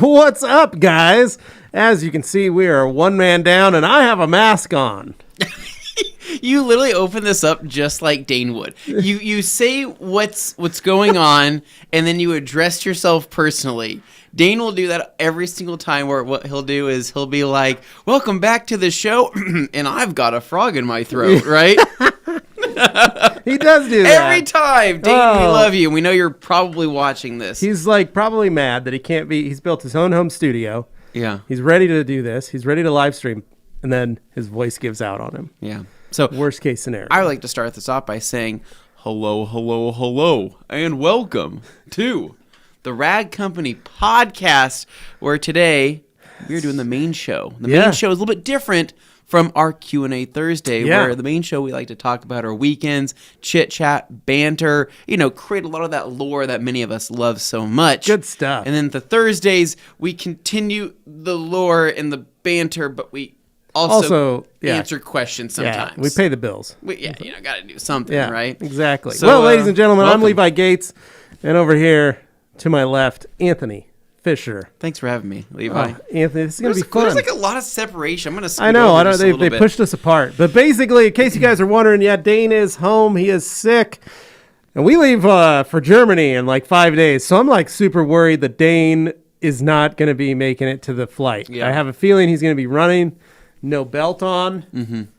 What's up, guys? As you can see, we are one man down, and I have a mask on. You literally open this up just like Dane would. You say what's going on, and then you address yourself personally. Dane will do that every single time, where what he'll do is he'll be like, welcome back to the show, and I've got a frog in my throat, right? He does do that. Every time. Dane, we love you. We know you're probably watching this. He's like probably mad that he can't be. He's built his own home studio. Yeah. He's ready to do this. He's ready to live stream, and then his voice gives out on him. Yeah. So worst case scenario. I would like to start this off by saying hello, hello, hello, and welcome to the Rag Company podcast, where today we're doing the main show. The main show is a little bit different from our Q&A Thursday, where the main show we like to talk about our weekends, chit chat, banter, create a lot of that lore that many of us love so much. Good stuff. And then the Thursdays, we continue the lore and the banter, but we also answer questions sometimes. Yeah, we pay the bills. Got to do something, right? Exactly. So, well, ladies and gentlemen, welcome. I'm Levi Gates, and over here to my left, Anthony Fisher. Thanks for having me, Levi. Anthony, this is going to be fun. There's like a lot of separation. I'm going to scoot I know. over just a little They bit. pushed us apart. But basically, in case you guys are wondering, Dane is home. He is sick. And we leave for Germany in like 5 days. So I'm like super worried that Dane is not going to be making it to the flight. Yeah. I have a feeling he's going to be running, no belt on,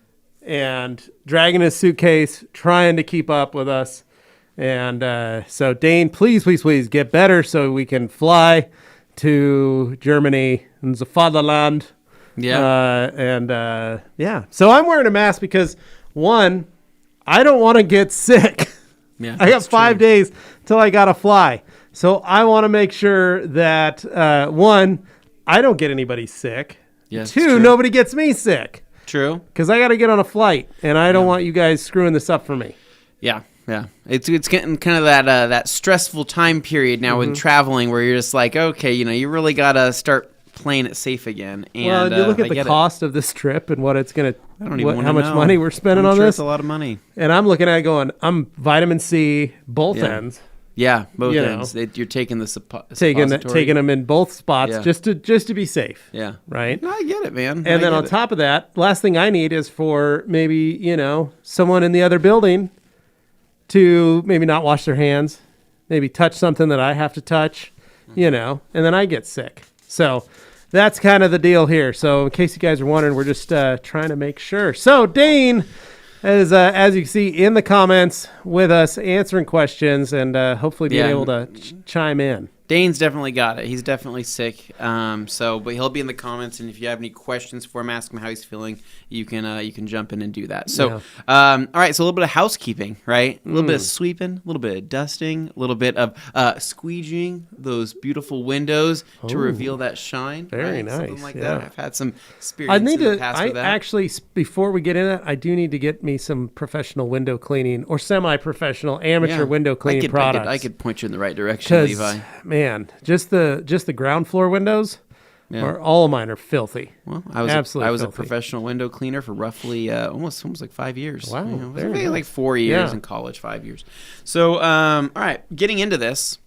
and dragging his suitcase, trying to keep up with us. And so Dane, please get better so we can fly to Germany and the fatherland. Yeah. So I'm wearing a mask because, one, I don't want to get sick. Yeah, I got 5 days till I got to fly. So I want to make sure that, one, I don't get anybody sick. Yes, Two, true. nobody gets me sick. True. Because I got to get on a flight, and I don't want you guys screwing this up for me. Yeah. It's getting kind of that stressful time period now with traveling, where you're just like, okay, you really got to start playing it safe again. And, Well, you look at the cost of this trip and what it's going to, how much money we're spending on this. It's a lot of money. And I'm looking at it going, I'm vitamin C, both ends. Yeah, both ends. You're taking the Taking them in both spots just to be safe. Yeah. Right? No, I get it, man. And then on top of that, last thing I need is for maybe, someone in the other building to maybe not wash their hands, maybe touch something that I have to touch, and then I get sick. So that's kind of the deal here. So in case you guys are wondering, we're just trying to make sure. So Dane is, as you can see in the comments, with us answering questions and hopefully being able to chime in. Dane's definitely got it. He's definitely sick. But he'll be in the comments, and if you have any questions for him, ask him how he's feeling. You can jump in and do that. So, all right. So a little bit of housekeeping, right? A little bit of sweeping, a little bit of dusting, a little bit of squeegeeing those beautiful windows to reveal that shine. Very right? nice. Something like that. I've had some experience in the past with that. Actually, before we get into that, I do need to get me some professional window cleaning or semi-professional amateur window cleaning products. I could point you in the right direction, Levi. Man, just the ground floor windows, or all of mine are filthy. Well, I was a professional window cleaner for roughly almost like 5 years. Wow, maybe like 4 years in college, 5 years. So, all right, getting into this.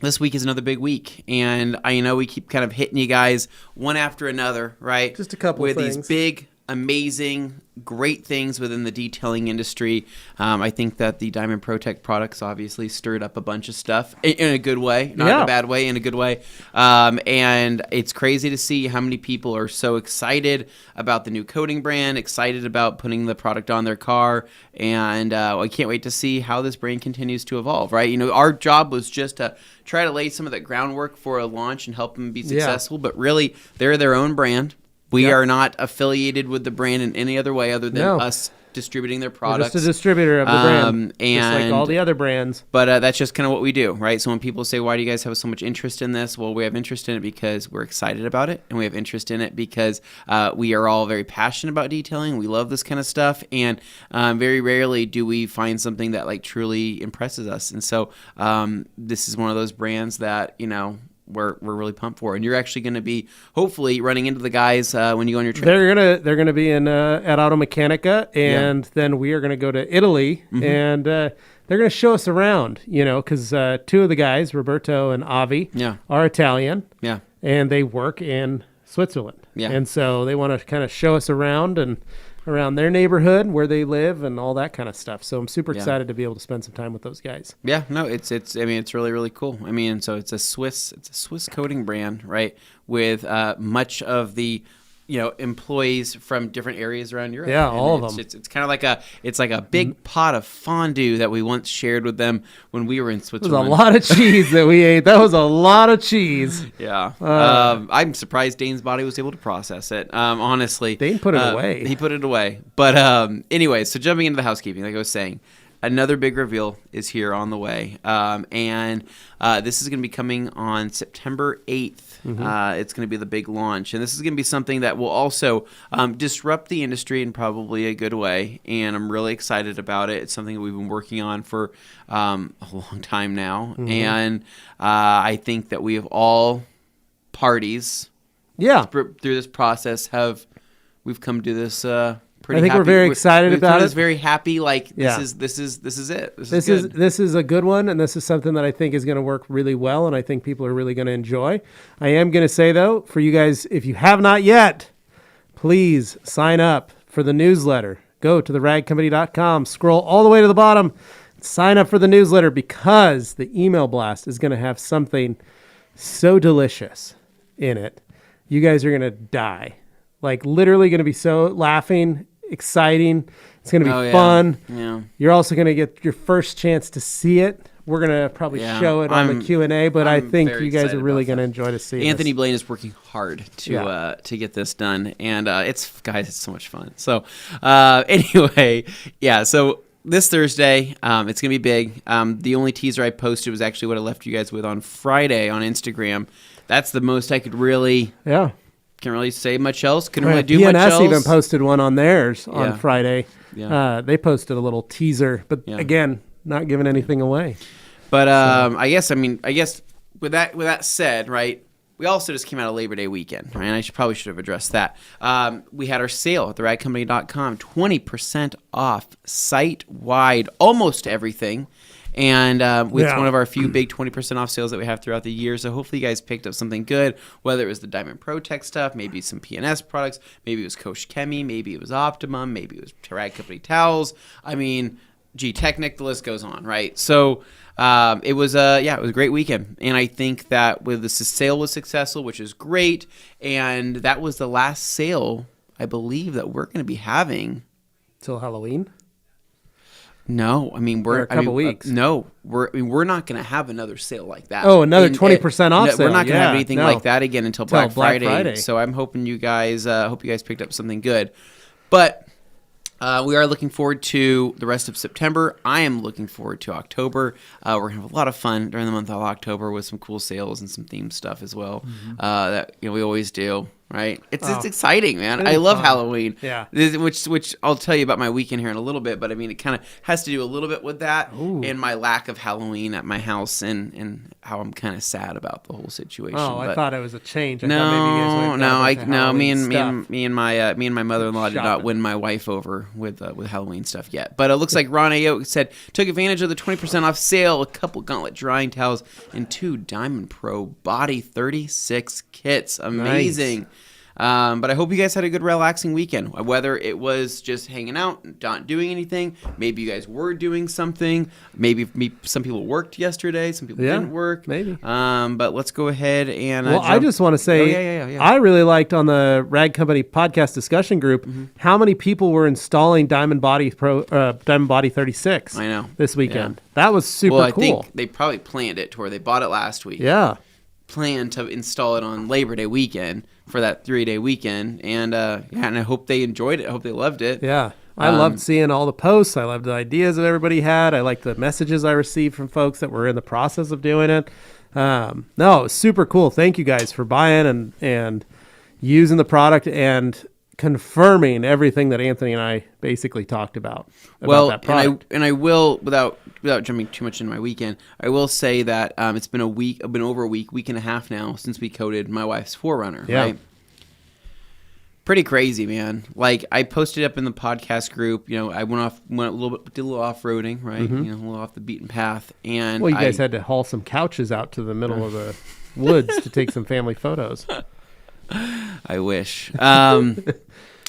This week is another big week, and I know we keep kind of hitting you guys one after another, right? Just a couple with things. These big, amazing, great things within the detailing industry. I think that the Diamond Protect products obviously stirred up a bunch of stuff in a good way, not in a bad way, in a good way. And it's crazy to see how many people are so excited about the new coating brand, excited about putting the product on their car, and I can't wait to see how this brand continues to evolve, right? Our job was just to try to lay some of that groundwork for a launch and help them be successful, but really, they're their own brand. We are not affiliated with the brand in any other way other than us distributing their products. We're just a distributor of the brand, and just like all the other brands. But that's just kind of what we do, right? So when people say, why do you guys have so much interest in this? Well, we have interest in it because we're excited about it, and we have interest in it because we are all very passionate about detailing. We love this kind of stuff, and very rarely do we find something that like truly impresses us. And so this is one of those brands that, we're really pumped for, and you're actually going to be hopefully running into the guys when you go on your trip. They're gonna be in at Automechanicka, and then we are gonna go to Italy, and they're gonna show us around. Because two of the guys, Roberto and Avi, are Italian. Yeah. and they work in Switzerland. Yeah. And so they want to kind of show us around their neighborhood, where they live, and all that kind of stuff. So I'm super excited to be able to spend some time with those guys. Yeah, no, it's I mean, it's really, really cool. I mean, so it's a Swiss coating brand, right? With much of the employees from different areas around Europe. Yeah, and all of them. It's kind of like a big pot of fondue that we once shared with them when we were in It was Switzerland. a lot of cheese that we ate. That was a lot of cheese. Yeah. I'm surprised Dane's body was able to process it. Honestly, Dane put it away. He put it away. But anyway, so jumping into the housekeeping, like I was saying, another big reveal is here on the way, and this is going to be coming on September 8th. It's going to be the big launch, and this is going to be something that will also disrupt the industry in probably a good way, and I'm really excited about it. It's something that we've been working on for a long time now, and I think that we have all parties through this process we've come to this I think we're very excited about it. Very happy. Like this is it. This is a good one, and this is something that I think is going to work really well, and I think people are really going to enjoy. I am going to say though, for you guys, if you have not yet, please sign up for the newsletter. Go to theragcompany.com, scroll all the way to the bottom, sign up for the newsletter, because the email blast is going to have something so delicious in it. You guys are going to die. Like literally going to be so laughing, exciting. It's going to be fun. Yeah. You're also going to get your first chance to see it. We're going to probably show it on the Q&A, but I think you guys are really going to enjoy to see it. Anthony Blaine is working hard to get this done, and it's so much fun. So anyway, so this Thursday, it's going to be big. The only teaser I posted was actually what I left you guys with on Friday on Instagram. That's the most I could really... Yeah. Can't really say much else. Couldn't really do much PNS else. even posted one on theirs on Friday. Yeah. They posted a little teaser, but again, not giving anything away. But I guess with that said, right, we also just came out of Labor Day weekend, right? And I probably should have addressed that. We had our sale at theragcompany.com, 20% off site-wide, almost everything. And it's one of our few big 20% off sales that we have throughout the year. So hopefully you guys picked up something good, whether it was the Diamond Pro Tech stuff, maybe some PNS products, maybe it was Kosh Chemie, maybe it was Optimum, maybe it was Rag Company towels. I mean, Technic, the list goes on, right? So it was a great weekend. And I think that with the sale was successful, which is great. And that was the last sale, I believe, that we're going to be having. Till Halloween? No, I mean we're a couple weeks. We're not going to have another sale like that. Oh, another 20% off sale. We're not going to have anything like that again until Black Friday. Friday. So I'm hoping you guys picked up something good. But we are looking forward to the rest of September. I am looking forward to October. We're going to have a lot of fun during the month of October with some cool sales and some themed stuff as well. That we always do. Right, it's exciting, man. I love Halloween. Yeah, which I'll tell you about my weekend here in a little bit. But I mean, it kind of has to do a little bit with that and my lack of Halloween at my house and how I'm kind of sad about the whole situation. I thought it was a change. Me and my mother-in-law did not win my wife over with Halloween stuff yet. But it looks like Ron Ayo said took advantage of the 20% off sale, a couple gauntlet drying towels, and 2 Diamond Pro Body 36 kits. Amazing. Nice. But I hope you guys had a good relaxing weekend, whether it was just hanging out, not doing anything. Maybe you guys were doing something. Maybe some people worked yesterday. Some people didn't work. Maybe. But let's go ahead and I just want to say I really liked on the Rag Company podcast discussion group how many people were installing Diamond Body 36 I know. this weekend. Yeah. That was super cool. I cool. think they probably planned it to where they bought it last week. Yeah. Planned to install it on Labor Day weekend for that 3-day weekend, and and I hope they enjoyed it. I hope they loved it. Yeah, I loved seeing all the posts. I loved the ideas that everybody had. I liked the messages I received from folks that were in the process of doing it. No, it was super cool. Thank you guys for buying and using the product and confirming everything that Anthony and I basically talked about that product. And I will, without jumping too much into my weekend, I will say that it's been over a week and a half now since we coated my wife's 4Runner. Yeah. Right? Pretty crazy, man. Like I posted up in the podcast group, I did a little off-roading, right? A little off the beaten path. And you guys had to haul some couches out to the middle of the woods to take some family photos. I wish.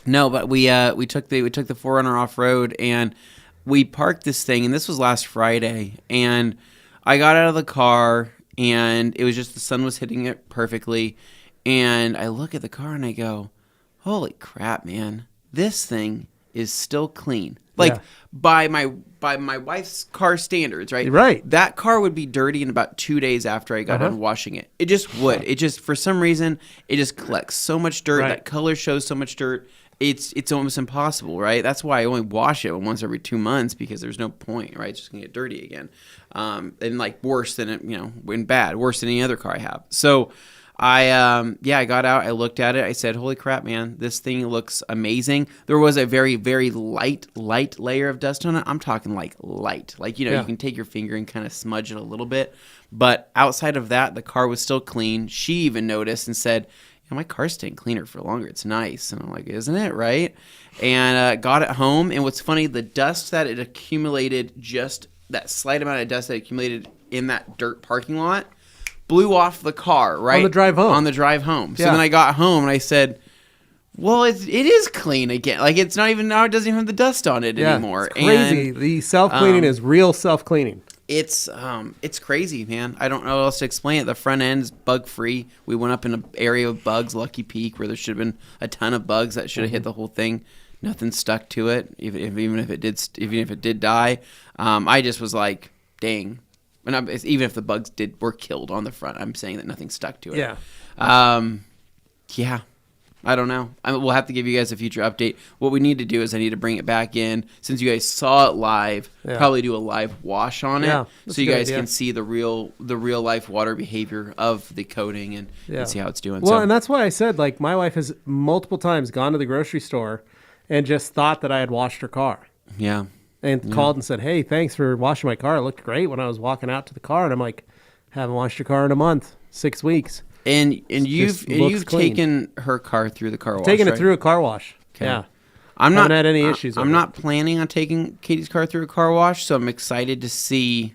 No, but we took the 4Runner off road and we parked this thing, and this was last Friday, and I got out of the car and it was just the sun was hitting it perfectly, and I look at the car and I go, holy crap, man, this thing is still clean. Like by my wife's car standards, right? Right. That car would be dirty in about 2 days after I got done washing it. It just would. It just, for some reason, it just collects so much dirt. Right. That color shows so much dirt. It's almost impossible, right? That's why I only wash it once every 2 months, because there's no point, right? It's just gonna get dirty again, and like worse than it, when bad, worse than any other car I have. So I got out, I looked at it, I said, holy crap, man, this thing looks amazing. There was a very, very light layer of dust on it. I'm talking like light, like, you can take your finger and kind of smudge it a little bit. But outside of that, the car was still clean. She even noticed and said, my car's staying cleaner for longer. It's nice. And I'm like, isn't it, right? And got it home. And what's funny, the dust that it accumulated, just that slight amount of dust that accumulated in that dirt parking lot, blew off the car, right? On the drive home. On the drive home. So then I got home and I said, well, it is clean again. Like, it's not even, now it doesn't even have the dust on it anymore. It's crazy. And the self-cleaning is real self-cleaning. It's crazy, man. I don't know how else to explain it. The front end's bug-free. We went up in an area of bugs, Lucky Peak, where there should have been a ton of bugs that should have hit the whole thing. Nothing stuck to it, even if it did die. I just was like, dang. Even if the bugs were killed on the front, I'm saying that nothing stuck to it. Yeah. I don't know. We'll have to give you guys a future update. What we need to do is I need to bring it back in. Since you guys saw it live, probably do a live wash on it, so you guys can see the real life water behavior of the coating and see how it's doing. Well, and that's why I said, like, my wife has multiple times gone to the grocery store and just thought that I had washed her car. Yeah. And called and said, hey, thanks for washing my car. It looked great when I was walking out to the car. And I'm like, haven't washed your car in a month, 6 weeks. And you've taken her car through the car wash. Taken it through a car wash. Okay. Yeah. Haven't had any issues. I'm not planning on taking Katie's car through a car wash, so I'm excited to see,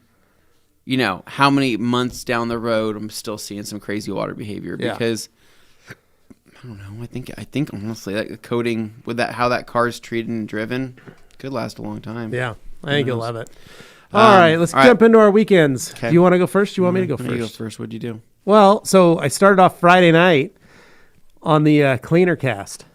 how many months down the road I'm still seeing some crazy water behavior, because I don't know. I think honestly that the coating with how that car is treated and driven could last a long time. Yeah, I think you'll love it. All right, let's jump into our weekends. Okay. Do you want to go first? Do you want me to go first? You go first. What'd you do? Well, so I started off Friday night on the Cleaner cast.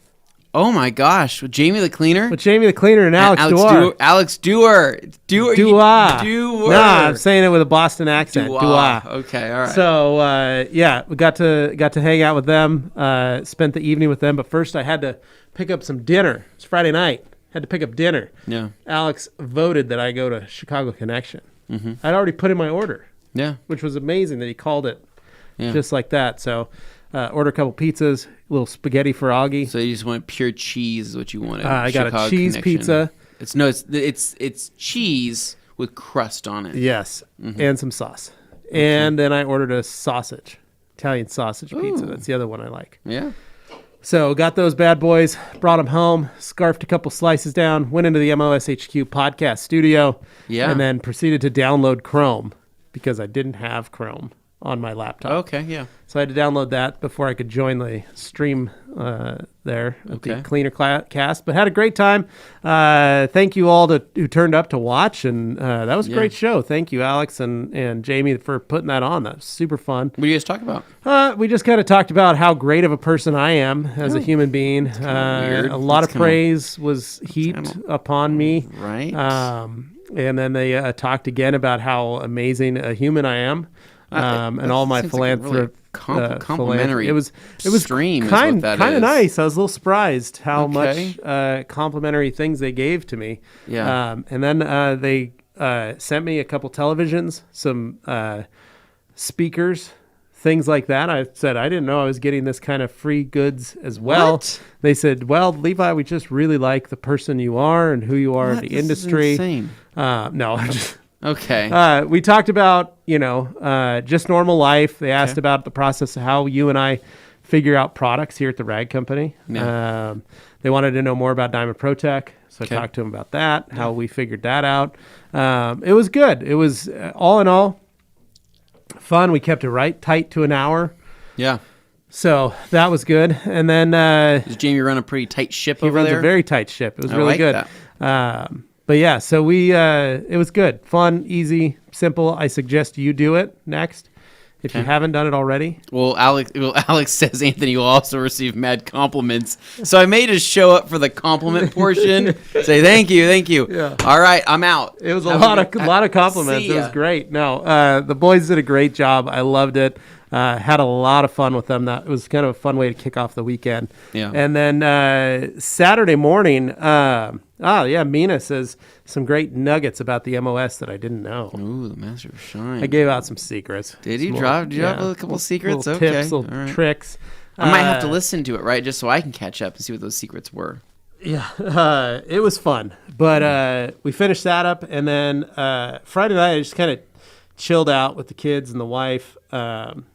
Oh my gosh, with Jamie the Cleaner? With Jamie the Cleaner and Alex Duar. Alex Duar. Duar. Nah, I'm saying it with a Boston accent. Duar. Okay, all right. So, we got to hang out with them, spent the evening with them, but first I had to pick up some dinner. It's Friday night. Had to pick up dinner. Yeah. Alex voted that I go to Chicago Connection. Mm-hmm. I'd already put in my order. Yeah. Which was amazing that he called it just like that. So, order a couple pizzas, a little spaghetti for Augie. So you just want pure cheese is what you wanted. I got a cheese pizza. It's cheese with crust on it. Yes, and some sauce. Okay. And then I ordered a Italian sausage pizza. That's the other one I like. Yeah. So got those bad boys, brought them home, scarfed a couple slices down, went into the MOSHQ podcast studio, and then proceeded to download Chrome because I didn't have Chrome on my laptop. Okay, yeah. So I had to download that before I could join the stream there at the Cleaner cast. But had a great time. Thank you all who turned up to watch, and that was a great show. Thank you, Alex and Jamie, for putting that on. That was super fun. What do you guys talk about? We just kind of talked about how great of a person I am as a human being. A lot of praise was heaped upon me. Right. And then they talked again about how amazing a human I am. And all my philanthropy. Complimentary. It was stream kind of nice. I was a little surprised how much complimentary things they gave to me. Yeah. And then they sent me a couple televisions, some speakers, things like that. I said I didn't know I was getting this kind of free goods as well. What? They said, "Well, Levi, we just really like the person you are and who you are in the industry." Is insane. No, I'm just. Okay. We talked about, just normal life. They asked about the process of how you and I figure out products here at the Rag Company. Yeah. They wanted to know more about Diamond ProTech, so I talked to them about that, how we figured that out. It was good. It was, all in all, fun. We kept it right tight to an hour. Yeah. So that was good. And then Does Jamie run a pretty tight ship he over runs there? a very tight ship. It was really like good. But yeah, so it was good. Fun, easy, simple. I suggest you do it next if you haven't done it already. Well, Alex says Anthony will also receive mad compliments. So I made us show up for the compliment portion. Say thank you. Yeah. All right, I'm out. It was a lot of compliments. It was great. No, the boys did a great job. I loved it. Had a lot of fun with them. It was kind of a fun way to kick off the weekend. Yeah. And then Saturday morning, Mina says some great nuggets about the MOS that I didn't know. Ooh, the Master of Shine. I gave out some secrets. Did you drop a couple secrets? Little Okay. tips, little tricks. I might have to listen to it, right, just so I can catch up and see what those secrets were. Yeah, it was fun. But we finished that up, and then Friday night I just kind of chilled out with the kids and the wife.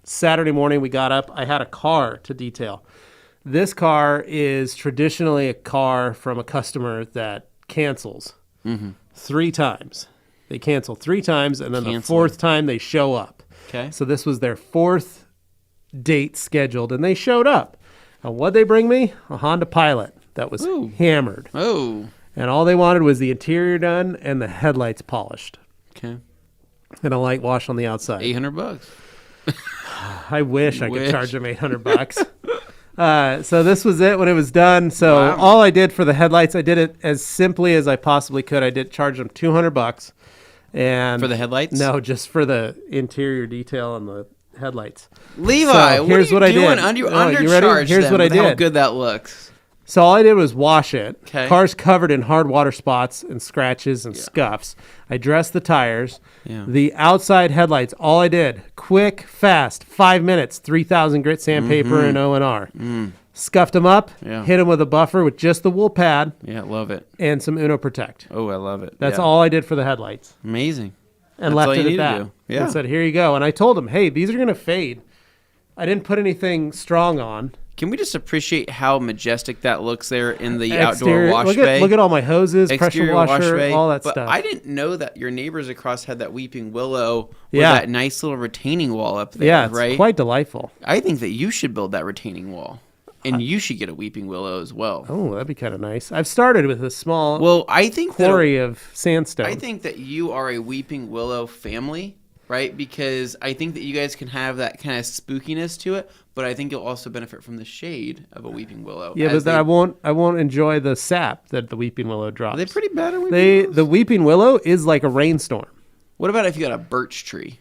Saturday morning we got up. I had a car to detail. This car is traditionally a car from a customer that cancels 3 times. They cancel 3 times, and then the 4th time they show up. Okay. So this was their 4th date scheduled, and they showed up. And what'd they bring me? A Honda Pilot that was hammered. Oh. And all they wanted was the interior done and the headlights polished. Okay. And a light wash on the outside. $800. I wish I could charge them $800. So this was it when it was done. So all I did for the headlights, I did it as simply as I possibly could. I did charge them $200. And For the headlights? No, just for the interior detail and the headlights. Levi, So here's what what are I you doing? did. You Oh, you ready? undercharged Here's them what I with how did. good that looks. So all I did was wash it. Okay. Car's covered in hard water spots and scratches and scuffs. I dressed the tires. Yeah. The outside headlights, all I did, quick, fast, 5 minutes, 3,000 grit sandpaper and O&R. Scuffed them up, hit them with a buffer with just the wool pad Yeah, love it. and some Uno Protect. Oh, I love it. That's all I did for the headlights. Amazing. And That's all left you it need at to that. do. Yeah. And said, here you go. And I told him, hey, these are going to fade. I didn't put anything strong on. Can we just appreciate how majestic that looks there in the Exterior, outdoor wash bay? look at all my hoses, Exterior pressure washer, bay. all that But stuff. I didn't know that your neighbors across had that weeping willow with Yeah. that nice little retaining wall up there, Yeah, it's right? quite delightful. I think that you should build that retaining wall. And you should get a weeping willow as well. Oh, that'd be kind of nice. I've started with a small I think quarry of sandstone. I think that you are a weeping willow family, right? Because I think that you guys can have that kind of spookiness to it, but I think you'll also benefit from the shade of a weeping willow. Yeah, but then I won't enjoy the sap that the weeping willow drops. Are they pretty bad at weeping willows? The weeping willow is like a rainstorm. What about if you got a birch tree?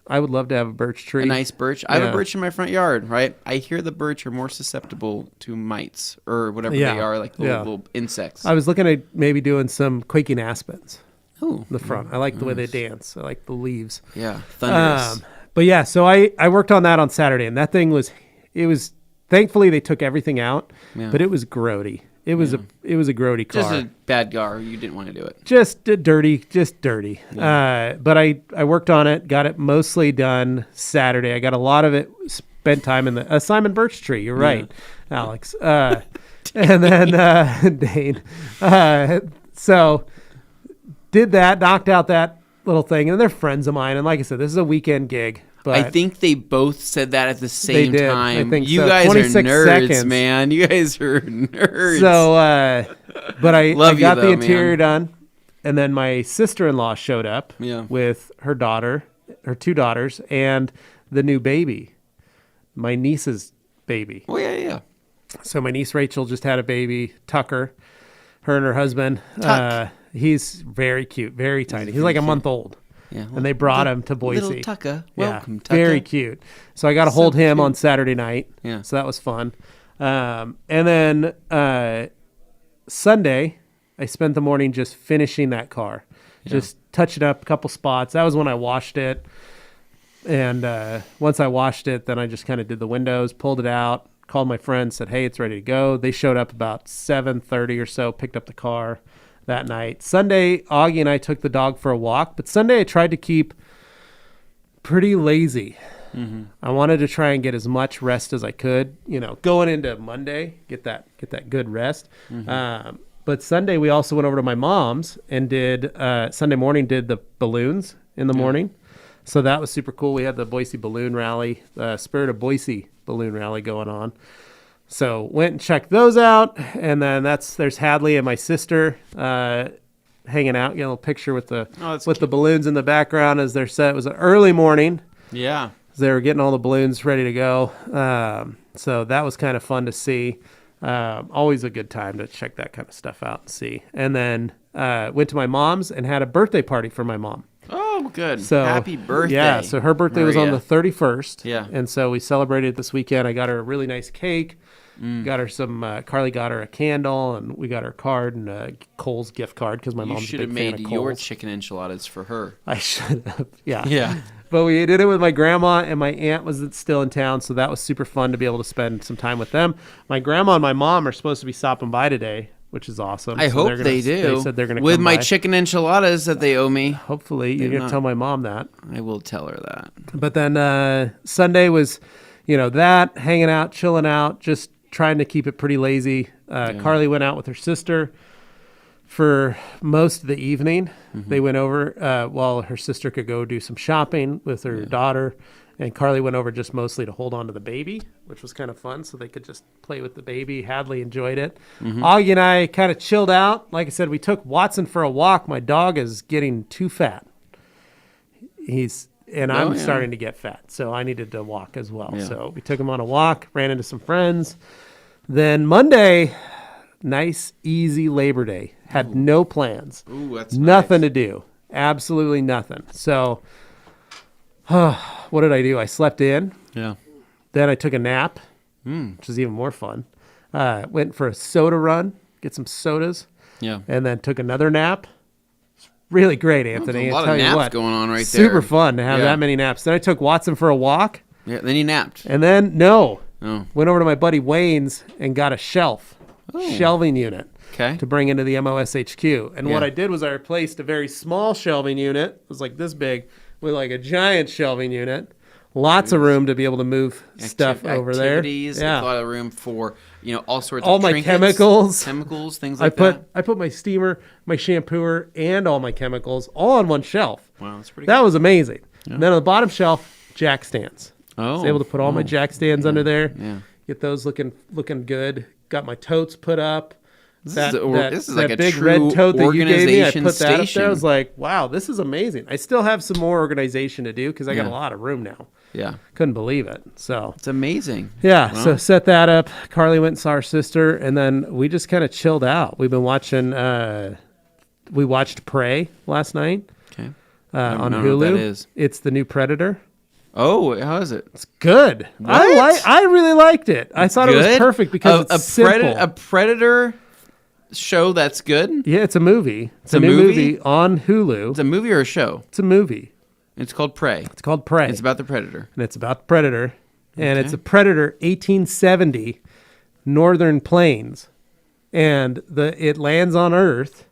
I would love to have a birch tree. A nice birch. I have a birch in my front yard, right? I hear the birch are more susceptible to mites or whatever they are, like little insects. I was looking at maybe doing some quaking aspens. Oh, The front. I like the way they dance. I like the leaves. yeah, thunderous. But yeah, so I worked on that on Saturday, and that thing was thankfully they took everything out, but it was grody. It was a grody car. Just a bad car. You didn't want to do it. Just dirty. But I worked on it, got it mostly done Saturday. I got a lot of it spent time in the Simon Birch tree. You're right, Alex. And then Dane. So did that, knocked out that little thing, and they're friends of mine. And like I said, this is a weekend gig. But I think they both said that at the same did. time. I think you so. guys are 26 nerds, seconds. man. You guys are nerds. So, but I Love got you, the though, interior man. done, and then my sister-in-law showed up Yeah. with her 2 daughters, and the new baby, my niece's baby. Oh, yeah. So my niece Rachel just had a baby, Tucker, her and her husband. Tuck. He's very cute, very tiny. He's like a month old. Yeah. And they brought him to Boise. Little Tucka. Yeah, Welcome, Tucka. very cute. So I got to hold him on Saturday night. Yeah. So that was fun. And then Sunday, I spent the morning just finishing that car, just touching up a couple spots. That was when I washed it. And once I washed it, then I just kind of did the windows, pulled it out, called my friend, said, hey, it's ready to go. They showed up about 7:30 or so, picked up the car that night. Sunday, Augie and I took the dog for a walk, but Sunday I tried to keep pretty lazy. I wanted to try and get as much rest as I could, going into Monday, get that good rest. But Sunday we also went over to my mom's and did Sunday morning did the balloons in the morning. So that was super cool. We had the Boise Balloon Rally, Spirit of Boise Balloon Rally going on. So went and checked those out, and then there's Hadley and my sister hanging out. Get a little picture with the balloons in the background as they're set. It was an early morning. Yeah, they were getting all the balloons ready to go. So that was kind of fun to see. Always a good time to check that kind of stuff out and see. And then went to my mom's and had a birthday party for my mom. Oh, good. So, happy birthday. Yeah, so her birthday was on the 31st. Yeah. And so we celebrated this weekend. I got her a really nice cake. Got her some, Carly got her a candle, and we got her a card and a Kohl's gift card because my mom's a big fan of Kohl's. You should have made your chicken enchiladas for her. I should have, yeah. Yeah. But we did it with my grandma, and my aunt was still in town, so that was super fun to be able to spend some time with them. My grandma and my mom are supposed to be stopping by today, which is awesome. I hope they do. They said they're going to with come my by. Chicken enchiladas that they owe me. Hopefully. You're going to tell my mom that. I will tell her that. But then Sunday was, that, hanging out, chilling out, just trying to keep it pretty lazy. Carly went out with her sister for most of the evening. They went over while her sister could go do some shopping with her daughter. And Carly went over just mostly to hold on to the baby, which was kind of fun. So they could just play with the baby. Hadley enjoyed it. Augie and I kind of chilled out. Like I said, we took Watson for a walk. My dog is getting too fat. I'm starting to get fat. So I needed to walk as well. Yeah. So we took him on a walk, ran into some friends. Then Monday, nice, easy Labor Day. Had no plans. Ooh, that's nothing nice. to do. Absolutely nothing. So what did I do? I slept in. Yeah. Then I took a nap, which is even more fun. Went for a soda run, get some sodas. Yeah. And then took another nap. Really great, Anthony. There's a lot of naps going on right there. Super fun to have that many naps. Then I took Watson for a walk. Yeah. Then you napped. And then, went over to my buddy Wayne's and got a shelving unit. Okay. To bring into the MOSHQ. And what I did was I replaced a very small shelving unit. It was like this big with like a giant shelving unit. Lots of room to be able to move stuff over there. Yeah. A lot of room for, all sorts all of my chemicals, things like that. I put my steamer, my shampooer, and all my chemicals all on one shelf. Wow, that's pretty That was amazing. Yeah. And then on the bottom shelf, jack stands. Oh. I was able to put all my jack stands under there. Yeah. Get those looking good. Got my totes put up. This is like a big true red tote that you gave me. I put station. that up there. I was like, wow, this is amazing. I still have some more organization to do because I got a lot of room now. Yeah. Couldn't believe it. So it's amazing. Yeah. Wow. So set that up. Carly went and saw her sister, and then we just kind of chilled out. We've been watching, we watched Prey last night. Okay. On Hulu. Know what that is. It's the new Predator. Oh, how is it? It's good. What? I really liked it. I thought it was perfect because it's simple. A Predator show that's good? Yeah, it's a movie. It's a new movie on Hulu. It's a movie or a show? It's a movie. It's called Prey. It's called Prey. It's about the Predator. And it's about the Predator. And it's a Predator 1870 Northern Plains. And it lands on Earth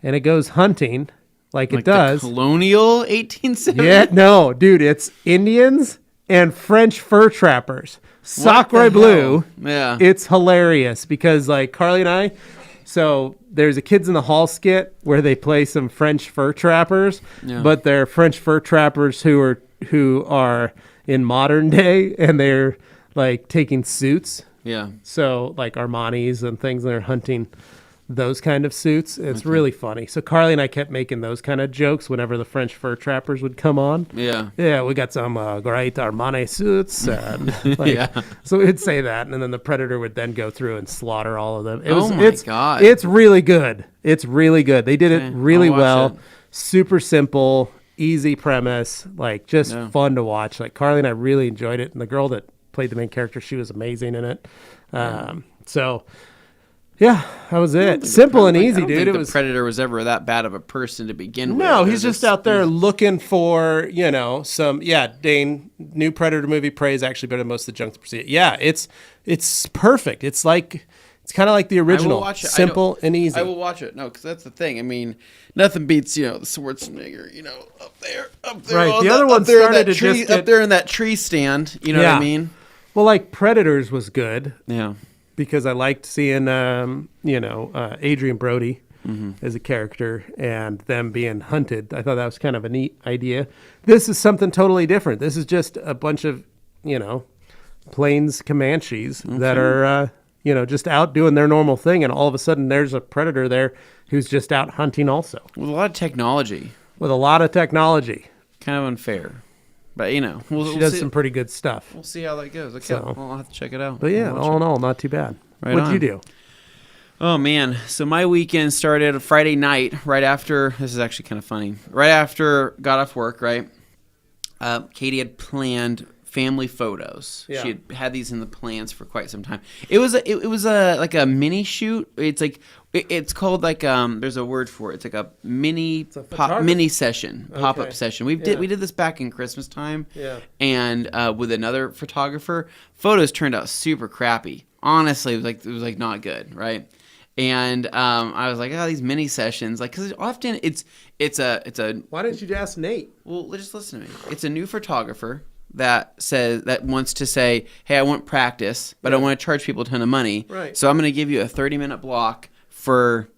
and it goes hunting like it does. The colonial 1870? Yeah, no, dude, it's Indians and French fur trappers. Sacre bleu. Yeah. It's hilarious because like Carly and I, so there's a Kids in the Hall skit where they play some French fur trappers, but they're French fur trappers who are in modern day and they're like taking suits. Yeah. So like Armani's and things, and they're hunting those kind of suits. It's really funny. So Carly and I kept making those kind of jokes whenever the French fur trappers would come on. Yeah. Yeah, we got some great Armani suits. And, so we'd say that, and then the Predator would then go through and slaughter all of them. My God. It's really good. It's really good. They did it really well. Super simple, easy premise, like just fun to watch. Like Carly and I really enjoyed it, and the girl that played the main character, she was amazing in it. So... yeah, that was it. Simple and easy, dude. The Predator was ever that bad of a person to begin with. No, he's just out there looking for, some. Yeah, Dane, new Predator movie, Prey is actually better than most of the junks pursuit. Yeah, it's perfect. It's kind of like the original, simple and easy. I will watch it. No, because that's the thing. I mean, nothing beats the Schwarzenegger, up there. Right. The other one started to just up there in that tree stand. You know what I mean? Well, like Predators was good. Yeah. Because I liked seeing, Adrian Brody. as a character and them being hunted. I thought that was kind of a neat idea. This is something totally different. This is just a bunch of, Plains Comanches that are, just out doing their normal thing. And all of a sudden there's a predator there who's just out hunting also. With a lot of technology. Kind of unfair. But, she does some pretty good stuff. We'll see how that goes. Okay, I'll have to check it out. But yeah, all in all, not too bad. Right What'd you do? Oh, man. So my weekend started Friday night right after, this is actually kind of funny, right after got off work, right? Katie had planned family photos. Yeah. She had these in the plans for quite some time. It was like a mini shoot. It's like it's called like there's a word for it. It's like a mini session, pop-up session. We did this back in Christmas time. Yeah. And with another photographer, photos turned out super crappy. Honestly, it was like not good, right? And I was like, these mini sessions, like, because often it's a. Why didn't you ask Nate? Well, just listen to me. It's a new photographer that wants to say, hey, I want practice, but I want to charge people a ton of money. Right. So I'm going to give you a 30-minute block for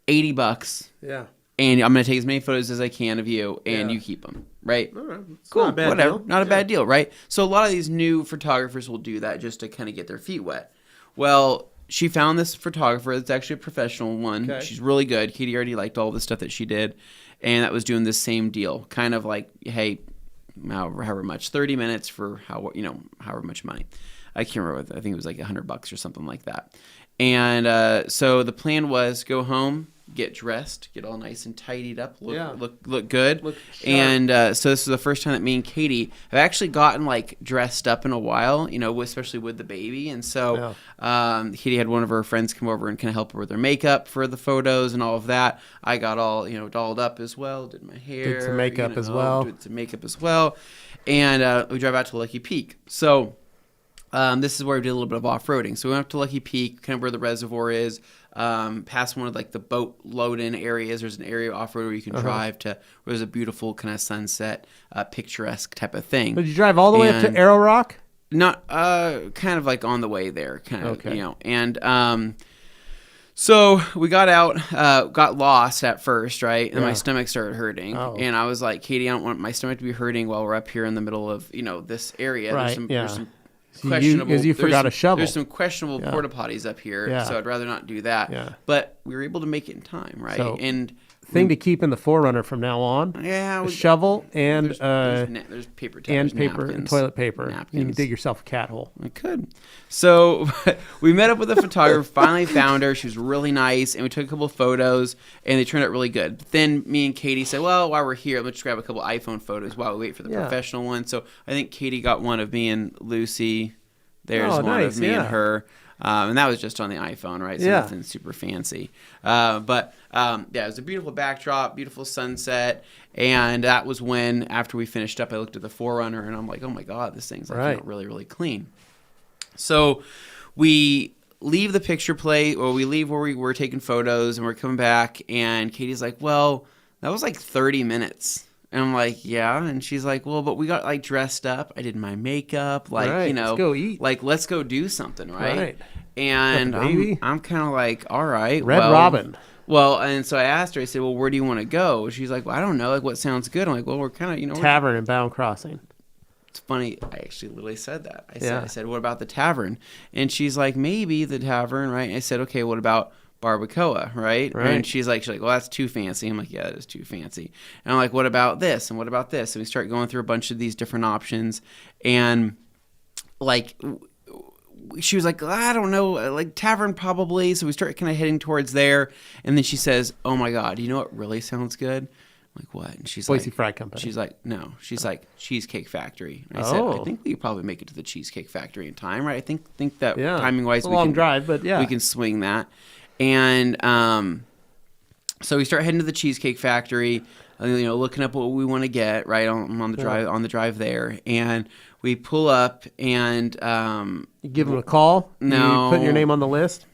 $80. Yeah. And I'm going to take as many photos as I can of you, and you keep them. Right? All right. Cool. Not a bad Whatever. deal. Not a bad deal, right? So a lot of these new photographers will do that just to kind of get their feet wet. Well, she found this photographer that's actually a professional one. Okay. She's really good. Katie already liked all the stuff that she did, and that was doing the same deal. Kind of like, hey, however much, 30 minutes for however much money. I can't remember. I think it was like $100 or something like that. And so the plan was go home, get dressed, get all nice and tidied up, look good. Look sharp. And so this is the first time that me and Katie have actually gotten like dressed up in a while, especially with the baby. And so Katie had one of her friends come over and kind of help her with her makeup for the photos and all of that. I got all dolled up as well, did my hair, did some makeup as well. And we drive out to Lucky Peak. So this is where we did a little bit of off-roading. So we went up to Lucky Peak, kind of where the reservoir is, past one of like the boat load-in areas. There's an area off-road where you can drive to where there's a beautiful kind of sunset, picturesque type of thing. Did you drive all the way up to Arrow Rock? Not, kind of like on the way there, kind of, And so we got out, got lost at first, right? And my stomach started hurting. Oh. And I was like, Katie, I don't want my stomach to be hurting while we're up here in the middle of, this area. Right, There's some questionable. You forgot a shovel. There's some questionable porta potties up here, so I'd rather not do that. Yeah. But we were able to make it in time, right? So, and thing to keep in the Forerunner from now on. Yeah, a shovel and there's paper towels, and paper napkins, and toilet paper. Napkins. You can dig yourself a cat hole. I could. So we met up with a photographer. Finally found her. She was really nice, and we took a couple of photos, and they turned out really good. But then me and Katie said, "Well, while we're here, let's grab a couple iPhone photos while we wait for the professional one." So I think Katie got one of me and Lucy. There's one of me and her. And that was just on the iPhone, right? So nothing super fancy. But it was a beautiful backdrop, beautiful sunset. And that was when, after we finished up, I looked at the Forerunner and I'm like, oh my God, this thing's like really, really clean. So we leave the picture plate, or we leave where we were taking photos, and we're coming back. And Katie's like, well, that was like 30 minutes. And I'm like, yeah. And she's like, well, but we got like dressed up. I did my makeup. Like, let's go eat. Like, let's go do something, right? And I'm kind of like, all right. Red Robin. Well, and so I asked her, I said, well, where do you want to go? She's like, well, I don't know. Like, what sounds good? I'm like, well, we're kind of, Tavern in Bound Crossing. It's funny. I actually literally said that. I said, what about the tavern? And she's like, maybe the tavern, right? And I said, okay, what about barbacoa, right? And she's like, well, that's too fancy. I'm like, yeah, it is too fancy. And I'm like, what about this? And what about this? And we start going through a bunch of these different options. And like, she was like, I don't know, like tavern probably. So we start kind of heading towards there. And then she says, oh my God, you know what really sounds good? I'm like, what? And she's Boise Fry Company. She's like, no. She's like, Cheesecake Factory. And I said, I think we could probably make it to the Cheesecake Factory in time, right? I think that timing wise, it's a long drive, but we can swing that. And so we start heading to the Cheesecake Factory, looking up what we want to get, right, on the drive there. And we pull up and you give them a call? No. You put your name on the list?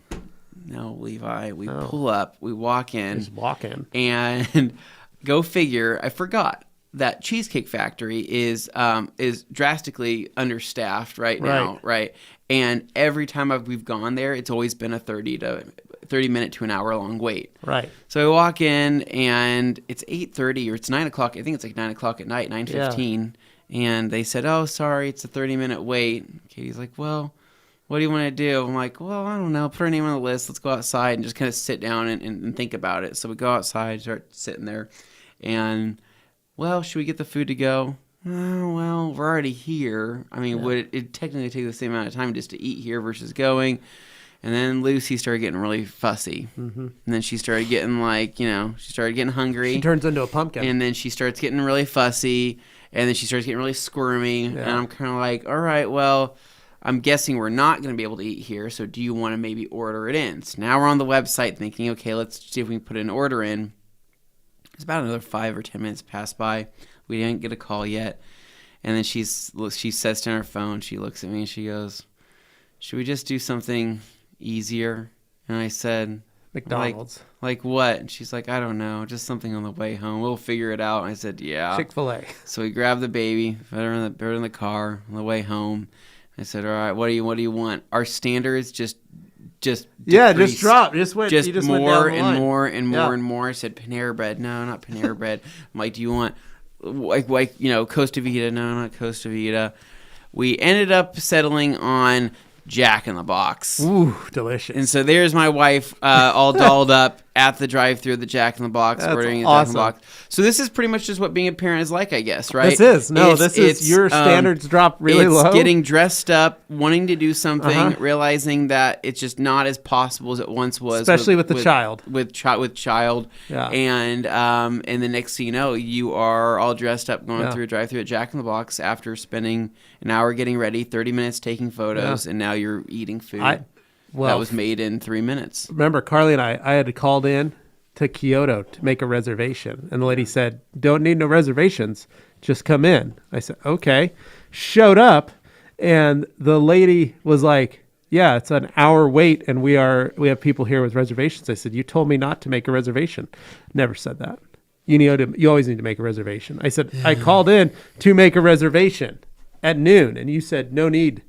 No, Levi. We pull up, we walk in. Just walk in. And go figure, I forgot that Cheesecake Factory is drastically understaffed right now, right? And every time we've gone there, it's always been a 30 to 30-minute to an hour long wait. Right. So I walk in and it's 8:30 or it's 9 o'clock. I think it's like 9 o'clock at night, 9:15. And they said, oh, sorry, it's a 30-minute wait. Katie's like, well, what do you want to do? I'm like, well, I don't know. Put her name on the list. Let's go outside and just kind of sit down and think about it. So we go outside, start sitting there. And, well, should we get the food to go? Well, we're already here. I mean, would it technically take the same amount of time just to eat here versus going? And then Lucy started getting really fussy. Mm-hmm. And then she started getting she started getting hungry. She turns into a pumpkin. And then she starts getting really fussy. And then she starts getting really squirmy. Yeah. And I'm kind of like, all right, well, I'm guessing we're not going to be able to eat here. So do you want to maybe order it in? So now we're on the website thinking, okay, let's see if we can put an order in. It's about another 5 or 10 minutes passed by. We didn't get a call yet. And then she says to her phone, she looks at me and she goes, should we just do something easier? And I said, McDonald's. Like what? And she's like, I don't know, just something on the way home. We'll figure it out. And I said, yeah. Chick-fil-A. So we grabbed the baby, put her in the car on the way home. I said, all right, what do you want? Our standards just decreased. Just drop. Just more and more and more and more. I said, Panera Bread. No, not Panera Bread. I'm like, do you want Costa Vida? No, not Costa Vida. We ended up settling on Jack in the Box. Ooh, delicious. And so there's my wife all dolled up at the drive-thru of the Jack in the Box, ordering a Jack in the Box. So this is pretty much just what being a parent is like, I guess, right? This is your standards drop really low. It's getting dressed up, wanting to do something, realizing that it's just not as possible as it once was. Especially with the child. With child. Yeah. And the next thing you know, you are all dressed up going through a drive-thru at Jack in the Box after spending an hour getting ready, 30 minutes taking photos, and now you're eating food. That was made in 3 minutes. Remember, Carly and I had called in to Kyoto to make a reservation. And the lady said, don't need no reservations. Just come in. I said, okay. Showed up, and the lady was like, yeah, it's an hour wait, and we have people here with reservations. I said, you told me not to make a reservation. Never said that. You always need to make a reservation. I said, I called in to make a reservation at noon, and you said, no need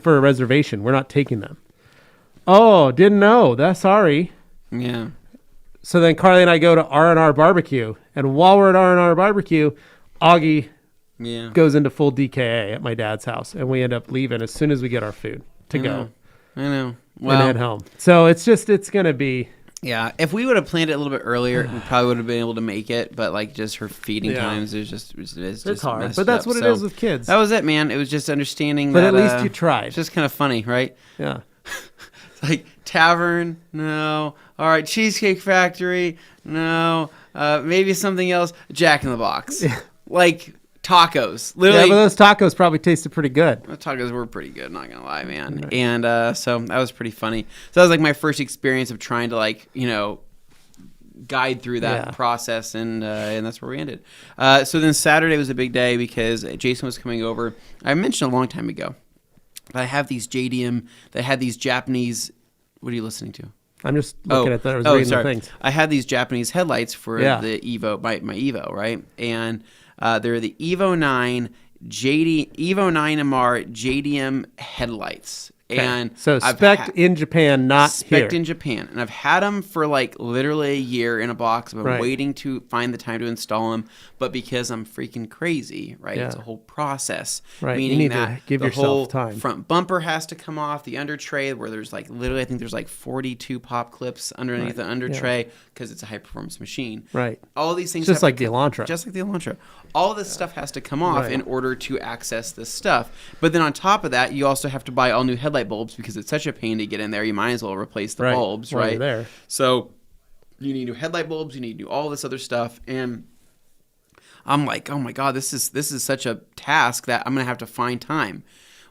for a reservation. We're not taking them. Oh, didn't know. That's sorry. Yeah. So then Carly and I go to R&R Barbecue. And while we're at R&R Barbecue, Augie goes into full DKA at my dad's house. And we end up leaving as soon as we get our food to go. I know. Well, and head home. So it's going to be... Yeah. If we would have planned it a little bit earlier, we probably would have been able to make it. But just her feeding times is it's hard. But that's what it is with kids. That was it, man. It was just understanding but that... But at least you tried. It's just kind of funny, right? Yeah. Like tavern, no. All right, Cheesecake Factory, no. Maybe something else. Jack in the Box, like tacos. Literally, yeah, but those tacos probably tasted pretty good. The tacos were pretty good, not gonna lie, man. Right. And so that was pretty funny. So that was like my first experience of trying to guide through that process, and that's where we ended. So then Saturday was a big day because Jason was coming over. I mentioned a long time ago. I have these JDM that had these Japanese. What are you listening to? I'm just looking at that. I was reading the things. I had these Japanese headlights for the Evo, my Evo, right? And they're the Evo 9 Evo 9 MR JDM headlights. Okay. And so spec'd in Japan, not here. Spec'd in Japan. And I've had them for literally a year in a box. I've been waiting to find the time to install them. But because I'm freaking crazy, right? Yeah. It's a whole process. Right. Meaning you need that to give yourself whole time. Front bumper has to come off, the under tray where there's literally I think there's 42 pop clips underneath the under tray because it's a high performance machine. Right. All these things just like the Elantra. Just like the Elantra. All this stuff has to come off in order to access this stuff. But then on top of that, you also have to buy all new headlight bulbs because it's such a pain to get in there. You might as well replace the bulbs, right? There. So you need new headlight bulbs. You need new all this other stuff. And I'm like, oh my God, this is such a task that I'm going to have to find time.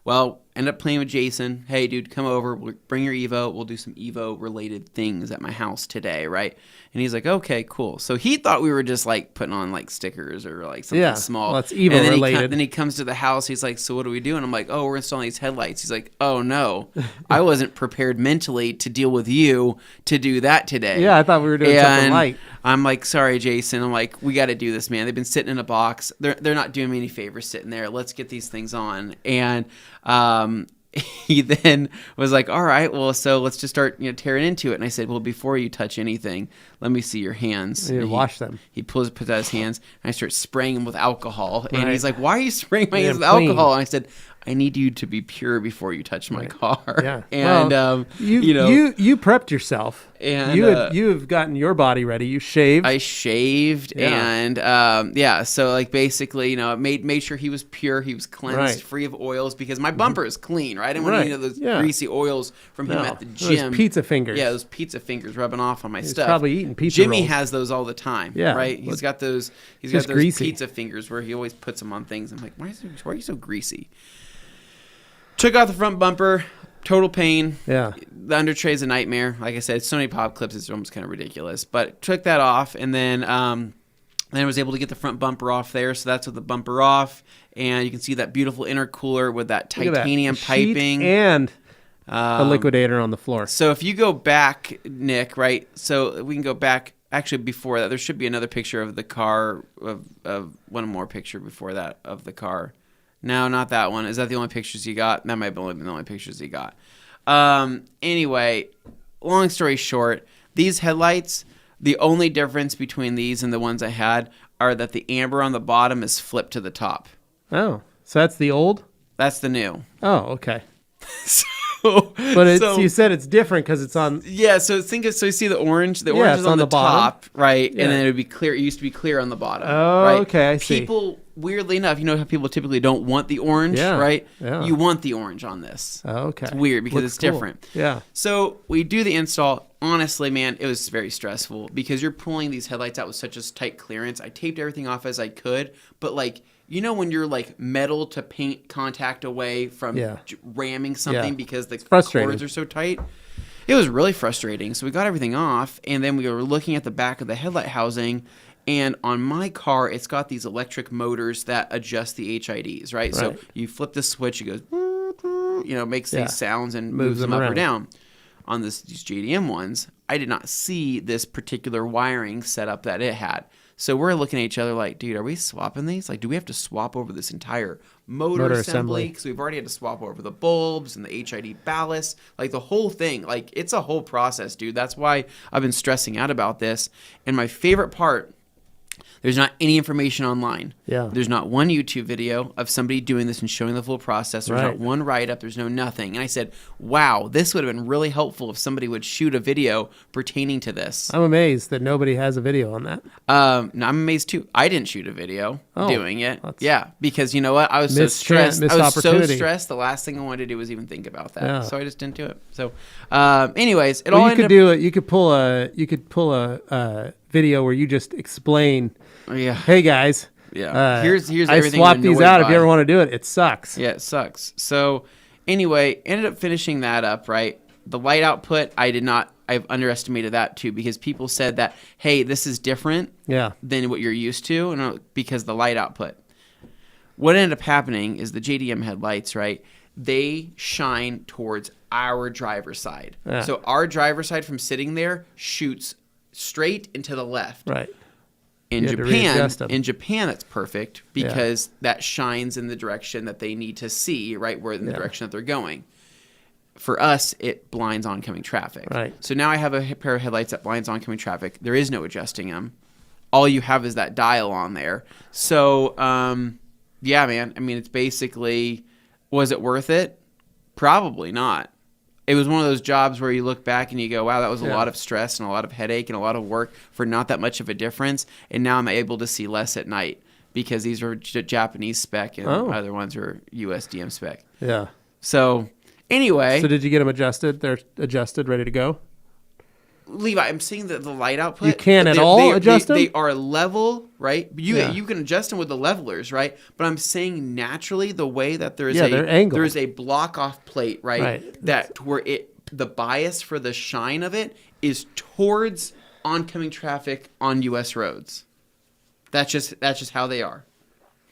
Well, ended up playing with Jason. Hey, dude, come over. We'll bring your Evo. We'll do some Evo-related things at my house today, right? And he's like, okay, cool. So he thought we were just putting on stickers or something small. Well, that's Evo-related. Then he comes to the house. He's like, so what do we do? And I'm like, oh, we're installing these headlights. He's like, oh, no. I wasn't prepared mentally to deal with you to do that today. Yeah, I thought we were doing something light. I'm like, sorry, Jason. I'm like, we got to do this, man. They've been sitting in a box. They're not doing me any favors sitting there. Let's get these things on. And he then was like, all right, well, so let's just start, tearing into it. And I said, well, before you touch anything, let me see your hands. You wash them. He puts out his hands, and I start spraying him with alcohol. And Right. he's like, why are you spraying my hands with clean. alcohol? And I said, I need you to be pure before you touch my car. Yeah. And, well, you prepped yourself. And you have gotten your body ready. You shaved. I shaved, and so like basically, made sure he was pure, he was cleansed, free of oils, because my bumper is clean, right? I didn't want any of those greasy oils from him at the gym. Those pizza fingers. Yeah, those pizza fingers rubbing off on my stuff. Probably eating pizza Jimmy rolls. has those all the time. Yeah, right. He's got those. He's got those greasy. pizza fingers where he always puts them on things. I'm like, why are you so greasy? Took out the front bumper. Total pain. Yeah. The under tray's a nightmare. Like I said, so many pop clips, it's almost kind of ridiculous. But took that off, and then I was able to get the front bumper off there. So that's with the bumper off, and you can see that beautiful intercooler with that titanium piping and a liquidator on the floor. So if you go back, Nick, right? So we can go back. Actually, before that, there should be another picture of the car, of one more picture before that of the car. No, not that one. Is that the only pictures you got? That might have been the only pictures you got. Anyway, long story short, these headlights, the only difference between these and the ones I had are that the amber on the bottom is flipped to the top. Oh, so that's the old? That's the new. Oh, okay. But you said it's different because it's on. Yeah, so you see the orange. The orange is on the top, right? Yeah. And then it would be clear. It used to be clear on the bottom. Oh, right? okay, I see. People, weirdly enough, you know how people typically don't want the orange, right? Yeah. You want the orange on this. Oh, okay. It's weird because Looks it's cool. different. Yeah. So we do the install. Honestly, man, it was very stressful because you're pulling these headlights out with such a tight clearance. I taped everything off as I could, but like, you know, when you're like metal to paint contact away from ramming something because the cords are so tight, it was really frustrating. So we got everything off, and then we were looking at the back of the headlight housing, and on my car, it's got these electric motors that adjust the HIDs, right? So you flip the switch, it goes, makes these sounds and moves them up or down. On these JDM ones, I did not see this particular wiring setup that it had. So we're looking at each other like, dude, are we swapping these? Like, do we have to swap over this entire motor assembly? Because we've already had to swap over the bulbs and the HID ballast, like the whole thing. Like, it's a whole process, dude. That's why I've been stressing out about this. And my favorite part, there's not any information online. Yeah. There's not one YouTube video of somebody doing this and showing the full process. There's not one write-up. There's no nothing. And I said, wow, this would have been really helpful if somebody would shoot a video pertaining to this. I'm amazed that nobody has a video on that. No, I'm amazed too. I didn't shoot a video doing it. Yeah, because you know what? I was so stressed. Missed I was so opportunity. stressed. The last thing I wanted to do was even think about that. Yeah. So I just didn't do it. So, anyways, it Well, all you ended could do it. You could pull a video where you just explain. Yeah. Hey guys. Yeah. Here's I everything. swapped these out. If you ever want to do it, it sucks. Yeah, it sucks. So anyway, ended up finishing that up, right? The light output, I've underestimated that too, because people said that, hey, this is different than what you're used to, and because the light output. What ended up happening is the JDM headlights, right? They shine towards our driver's side. Yeah. So our driver's side from sitting there shoots straight and to the left. Right. In Japan, that's perfect because that shines in the direction that they need to see, right? Where in the direction that they're going. For us, it blinds oncoming traffic. Right. So now I have a pair of headlights that blinds oncoming traffic. There is no adjusting them. All you have is that dial on there. So, yeah, man. I mean, it's basically, was it worth it? Probably not. It was one of those jobs where you look back and you go, wow, that was a lot of stress and a lot of headache and a lot of work for not that much of a difference. And now I'm able to see less at night because these are Japanese spec and other ones are USDM spec. Yeah. So anyway. So did you get them adjusted? They're adjusted, ready to go? Levi, I'm seeing that the light output. You can't adjust them? They are level, right? You can adjust them with the levelers, right? But I'm saying naturally the way that there is a block off plate, right? That where the bias for the shine of it is towards oncoming traffic on US roads. That's just how they are.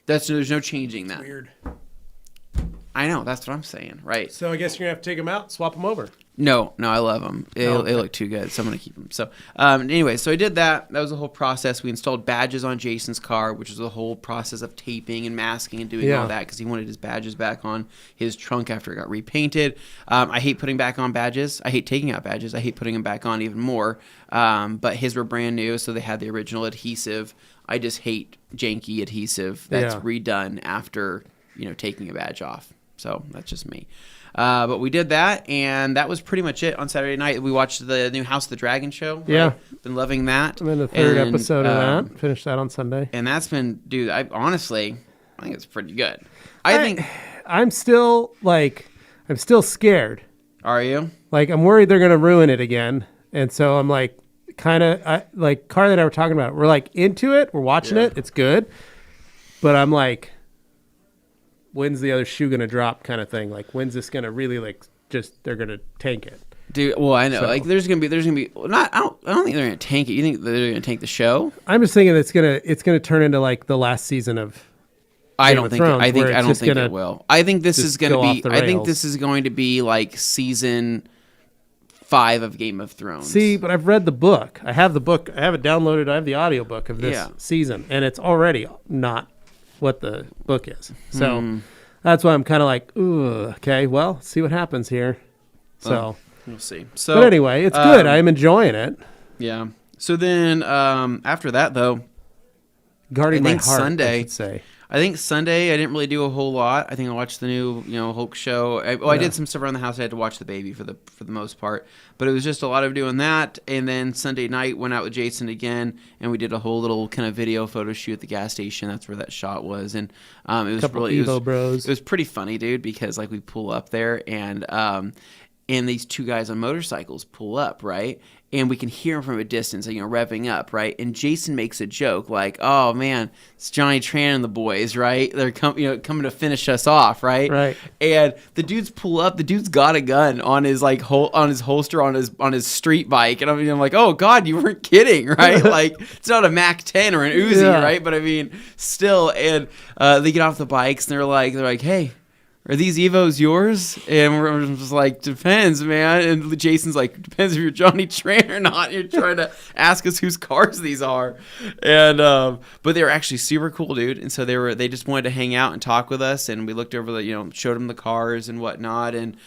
There's no changing that. Weird. I know, that's what I'm saying, right? So I guess you're gonna have to take them out, swap them over. No, I love them. They look too good, so I'm going to keep them. So anyway, so I did that. That was the whole process. We installed badges on Jason's car, which was the whole process of taping and masking and doing all that because he wanted his badges back on his trunk after it got repainted. I hate putting back on badges. I hate taking out badges. I hate putting them back on even more. But his were brand new, so they had the original adhesive. I just hate janky adhesive that's redone after, taking a badge off. So that's just me. But we did that, and that was pretty much it on Saturday night. We watched the new House of the Dragon show. Right? Yeah. Been loving that. I'm in the third episode of that. Finished that on Sunday. And that's been, dude, I think it's pretty good. I'm still scared. Are you? Like, I'm worried they're going to ruin it again. And so I'm like, Carly and I were talking about it. We're like into it. We're watching it. It's good. But I'm like, when's the other shoe going to drop kind of thing? Like, when's this going to really they're going to tank it? Dude, well, I know. So, there's going to be not, I don't think they're going to tank it. You think they're going to tank the show? I'm just thinking it's going to turn into like the last season of I don't think it will. I think this is going to be this is going to be like season 5 of Game of Thrones. See, but I've read the book. I have the book. I have it downloaded. I have the audiobook of this season, and it's already not what the book is. So that's why I'm kind of like, ooh, okay, well, see what happens here. So we'll see. So, but anyway, it's good. I'm enjoying it. Yeah. So then after that, though, guarding my heart, I should say. I think Sunday I didn't really do a whole lot. I think I watched the new, Hulk show. I did some stuff around the house. I had to watch the baby for the most part, but it was just a lot of doing that. And then Sunday night went out with Jason again, and we did a whole little kind of video photo shoot at the gas station. That's where that shot was, and it was pretty funny, dude, because like we pull up there and these two guys on motorcycles pull up, right? And we can hear them from a distance, revving up, right? And Jason makes a joke like, "Oh man, it's Johnny Tran and the boys, right? They're coming to finish us off, right?" Right. And the dudes pull up. The dude's got a gun on his on his holster on his street bike, and I'm like, "Oh God, you weren't kidding, right? Like it's not a Mac 10 or an Uzi, right? But I mean, still." And they get off the bikes and they're like, "Hey, are these Evos yours?" And we're just like, depends, man. And Jason's like, depends if you're Johnny Tran or not. You're trying to ask us whose cars these are. And but they were actually super cool, dude. And so they just wanted to hang out and talk with us. And we looked over showed them the cars and whatnot. And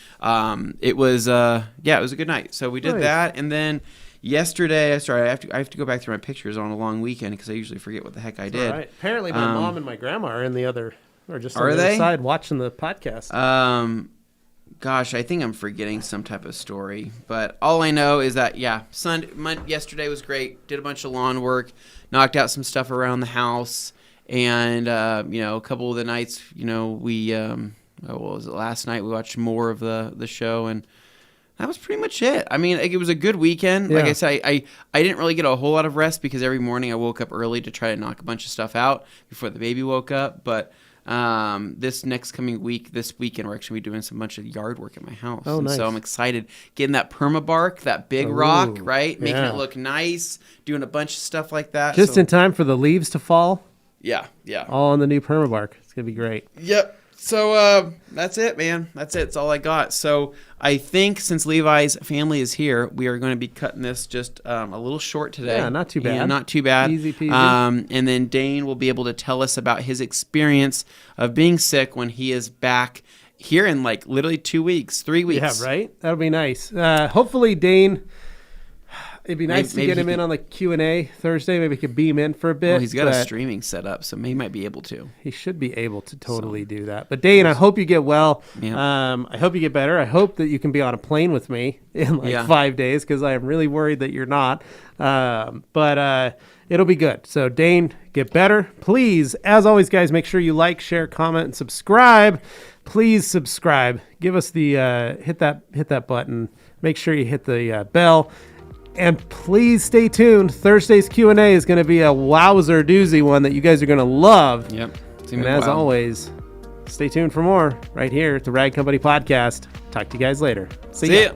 it was it was a good night. So we did that. And then yesterday, I have to go back through my pictures on a long weekend because I usually forget what the heck I did. Right. Apparently my mom and my grandma are in the other... Or just on the other side watching the podcast. Gosh, I think I'm forgetting some type of story. But all I know is that, yesterday was great. Did a bunch of lawn work. Knocked out some stuff around the house. And, a couple of the nights, we, what was it? Last night we watched more of the show. And that was pretty much it. I mean, it was a good weekend. Like I said, I didn't really get a whole lot of rest because every morning I woke up early to try to knock a bunch of stuff out before the baby woke up. But... this next coming week, this weekend, we're actually doing some bunch of yard work at my house. Oh, nice. So I'm excited. Getting that permabark, that big rock, right? Making it look nice. Doing a bunch of stuff like that. Just in time for the leaves to fall. Yeah. All on the new permabark. It's going to be great. Yep. So that's it, man. That's it. That's all I got. So I think since Levi's family is here, we are going to be cutting this just a little short today. Yeah, not too bad. Yeah, not too bad. Easy peasy. And then Dane will be able to tell us about his experience of being sick when he is back here in like literally 2 weeks, 3 weeks. Yeah, right? That'll be nice. Hopefully Dane... It'd be nice to get him in on the Q&A Thursday. Maybe we could beam in for a bit. Well, he's got a streaming set up, so he might be able to. He should be able to totally do that. But Dane, I hope you get well. Yeah. I hope you get better. I hope that you can be on a plane with me in 5 days because I am really worried that you're not. But it'll be good. So Dane, get better. Please, as always, guys, make sure you like, share, comment, and subscribe. Please subscribe. Give us the hit that button. Make sure you hit the bell. And please stay tuned. Thursday's Q&A is going to be a wowzer doozy one that you guys are going to love. Yep. And as always, stay tuned for more right here at the Rag Company Podcast. Talk to you guys later. See ya.